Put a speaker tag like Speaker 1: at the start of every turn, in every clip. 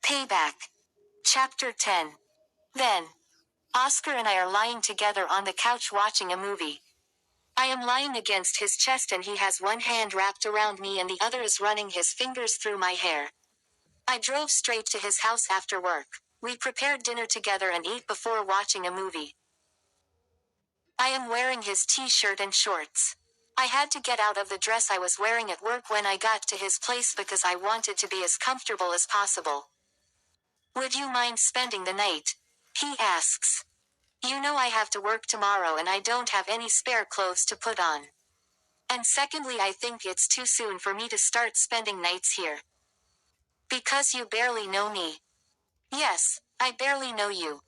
Speaker 1: Payback. Chapter 10. Then, Oscar and I are lying together on the couch watching a movie. I am lying against his chest and he has one hand wrapped around me and the other is running his fingers through my hair. I drove straight to his house after work. We prepared dinner together and ate before watching a movie. I am wearing his t-shirt and shorts. I had to get out of the dress I was wearing at work when I got to his place because I wanted to be as comfortable as possible. Would you mind spending the night? He asks. You know I have to work tomorrow and I don't have any spare clothes to put on. And secondly, I think it's too soon for me to start spending nights here. Because you barely know me. Yes, I barely know you.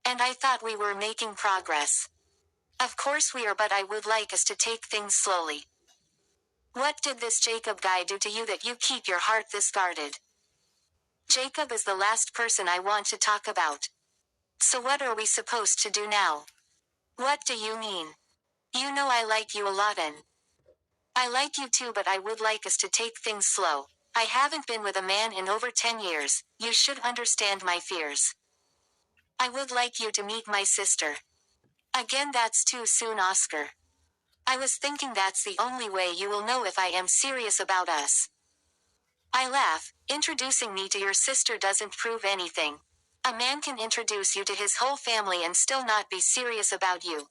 Speaker 1: And I thought we were making progress. Of course we are, but I would like us to take things slowly. What did this Jacob guy do to you that you keep your heart this guarded? Jacob is the last person I want to talk about. So what are we supposed to do now? What do you mean? You know I like you a lot and I like you too, but I would like us to take things slow. I haven't been with a man in over 10 years. You should understand my fears. I would like you to meet my sister. Again, that's too soon, Oscar. I was thinking that's the only way you will know if I am serious about us. I laugh. Introducing me to your sister doesn't prove anything. A man can introduce you to his whole family and still not be serious about you.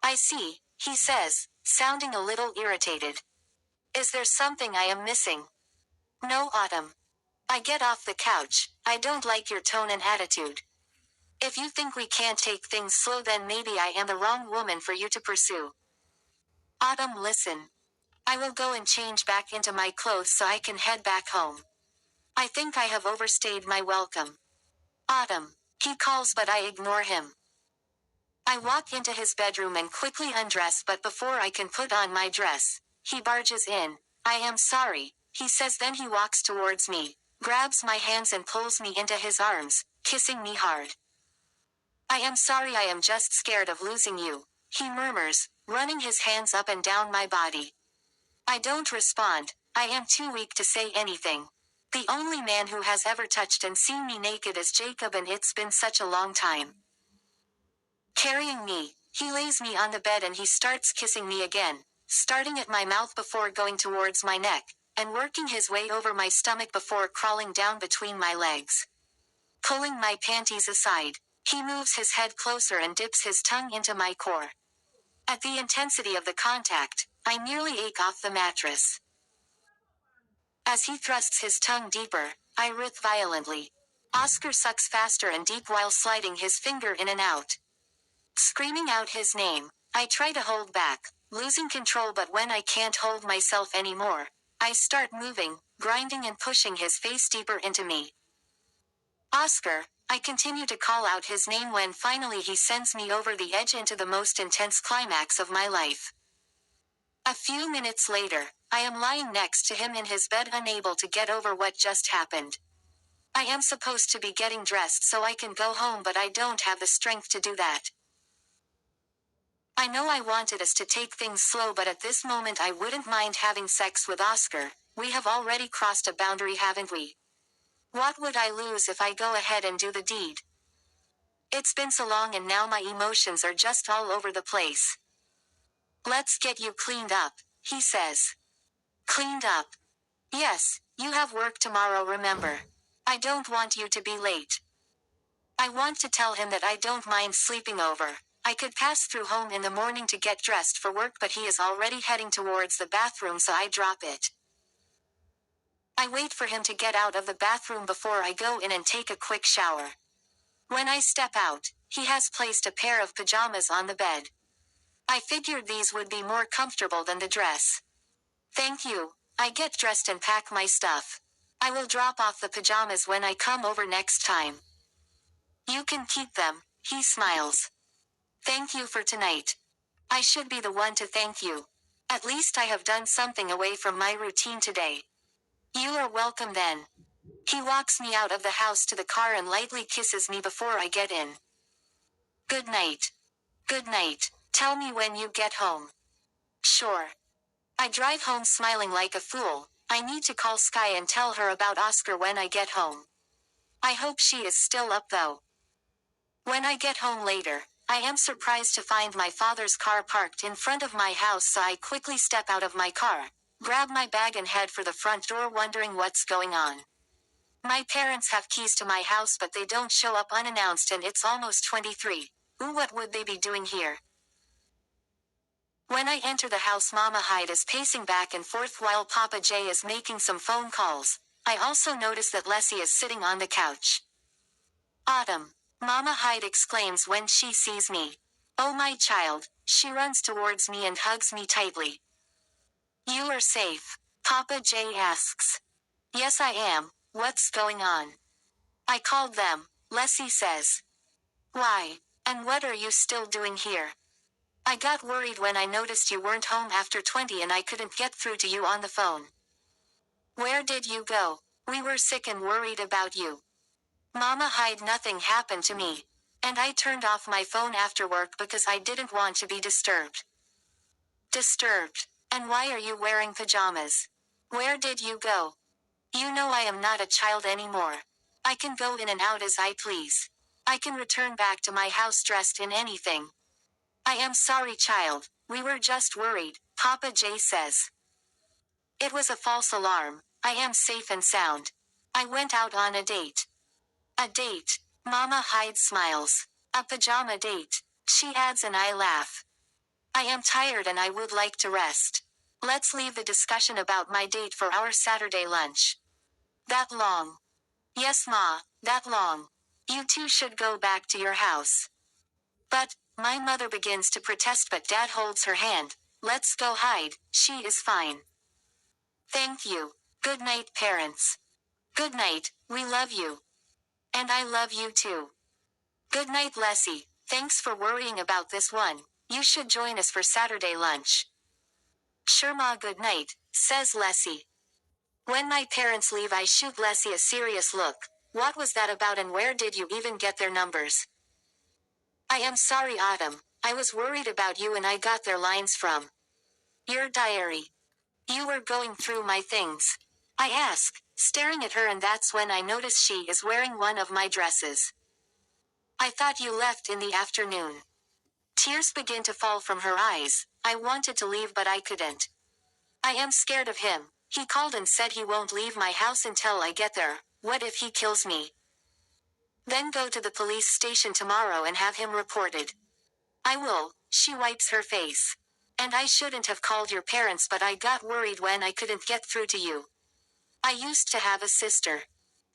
Speaker 1: I see, he says, sounding a little irritated. Is there something I am missing? No, Autumn. I get off the couch. I don't like your tone and attitude. If you think we can't take things slow, then maybe I am the wrong woman for you to pursue. Autumn, listen. I will go and change back into my clothes so I can head back home. I think I have overstayed my welcome. Autumn. He calls, but I ignore him. I walk into his bedroom and quickly undress, but before I can put on my dress, he barges in. I am sorry, he says, then he walks towards me, grabs my hands and pulls me into his arms, kissing me hard. I am sorry, I am just scared of losing you, he murmurs, running his hands up and down my body. I don't respond. I am too weak to say anything. The only man who has ever touched and seen me naked is Jacob, and it's been such a long time. Carrying me, he lays me on the bed and he starts kissing me again, starting at my mouth before going towards my neck, and working his way over my stomach before crawling down between my legs. Pulling my panties aside, he moves his head closer and dips his tongue into my core. At the intensity of the contact, I nearly ache off the mattress. As he thrusts his tongue deeper, I writhe violently. Oscar sucks faster and deep while sliding his finger in and out. Screaming out his name, I try to hold back, losing control, but when I can't hold myself anymore, I start moving, grinding and pushing his face deeper into me. Oscar, I continue to call out his name when finally he sends me over the edge into the most intense climax of my life. A few minutes later, I am lying next to him in his bed, unable to get over what just happened. I am supposed to be getting dressed so I can go home, but I don't have the strength to do that. I know I wanted us to take things slow, but at this moment I wouldn't mind having sex with Oscar. We have already crossed a boundary, haven't we? What would I lose if I go ahead and do the deed? It's been so long and now my emotions are just all over the place. Let's get you cleaned up, he says. Cleaned up? Yes, you have work tomorrow, remember. I don't want you to be late. I want to tell him that I don't mind sleeping over. I could pass through home in the morning to get dressed for work, but he is already heading towards the bathroom, so I drop it. I wait for him to get out of the bathroom before I go in and take a quick shower. When I step out, he has placed a pair of pajamas on the bed. I figured these would be more comfortable than the dress. Thank you. I get dressed and pack my stuff. I will drop off the pajamas when I come over next time. You can keep them, he smiles. Thank you for tonight. I should be the one to thank you. At least I have done something away from my routine today. You are welcome then. He walks me out of the house to the car and lightly kisses me before I get in. Good night. Good night. Tell me when you get home. Sure. I drive home smiling like a fool. I need to call Sky and tell her about Oscar when I get home. I hope she is still up though. When I get home later, I am surprised to find my father's car parked in front of my house, so I quickly step out of my car, grab my bag and head for the front door, wondering what's going on. My parents have keys to my house, but they don't show up unannounced, and it's almost 23. Ooh, what would they be doing here? When I enter the house, Mama Hyde is pacing back and forth while Papa J is making some phone calls. I also notice that Leslie is sitting on the couch. Autumn, Mama Hyde exclaims when she sees me. Oh my child, she runs towards me and hugs me tightly. You are safe? Papa J asks. Yes, I am. What's going on? I called them, Leslie says. Why? And what are you still doing here? I got worried when I noticed you weren't home after 20 and I couldn't get through to you on the phone. Where did you go? We were sick and worried about you. Mama Hyde, nothing happened to me. And I turned off my phone after work because I didn't want to be disturbed. Disturbed? And why are you wearing pajamas? Where did you go? You know I am not a child anymore. I can go in and out as I please. I can return back to my house dressed in anything. I am sorry, child. We were just worried, Papa J says. It was a false alarm. I am safe and sound. I went out on a date. A date? Mama Hyde smiles. A pajama date, she adds, and I laugh. I am tired and I would like to rest. Let's leave the discussion about my date for our Saturday lunch. That long? Yes, Ma, that long. You two should go back to your house. But, my mother begins to protest, but Dad holds her hand. Let's go, Hyde, she is fine. Thank you. Good night, parents. Good night, we love you. And I love you too. Good night, Leslie. Thanks for worrying about this one. You should join us for Saturday lunch. Sure, Ma, good night, says Leslie. When my parents leave, I shoot Leslie a serious look. What was that about, and where did you even get their numbers? I am sorry, Autumn. I was worried about you and I got their lines from your diary. You were going through my things. I ask, staring at her, and that's when I notice she is wearing one of my dresses. I thought you left in the afternoon. Tears begin to fall from her eyes. I wanted to leave, but I couldn't. I am scared of him. He called and said he won't leave my house until I get there. What if he kills me? Then go to the police station tomorrow and have him reported. I will, she wipes her face. And I shouldn't have called your parents, but I got worried when I couldn't get through to you. I used to have a sister.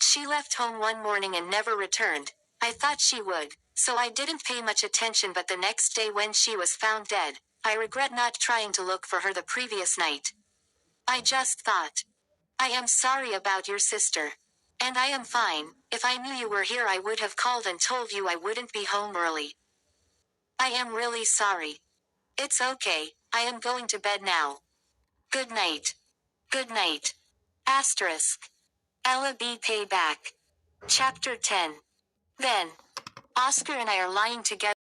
Speaker 1: She left home one morning and never returned. I thought she would, so I didn't pay much attention, but the next day when she was found dead, I regret not trying to look for her the previous night. I just thought. I am sorry about your sister. And I am fine. If I knew you were here, I would have called and told you I wouldn't be home early. I am really sorry. It's okay, I am going to bed now. Good night. Good night. Asterisk. Ella B. Payback. Chapter 10. Then, Oscar and I are lying together.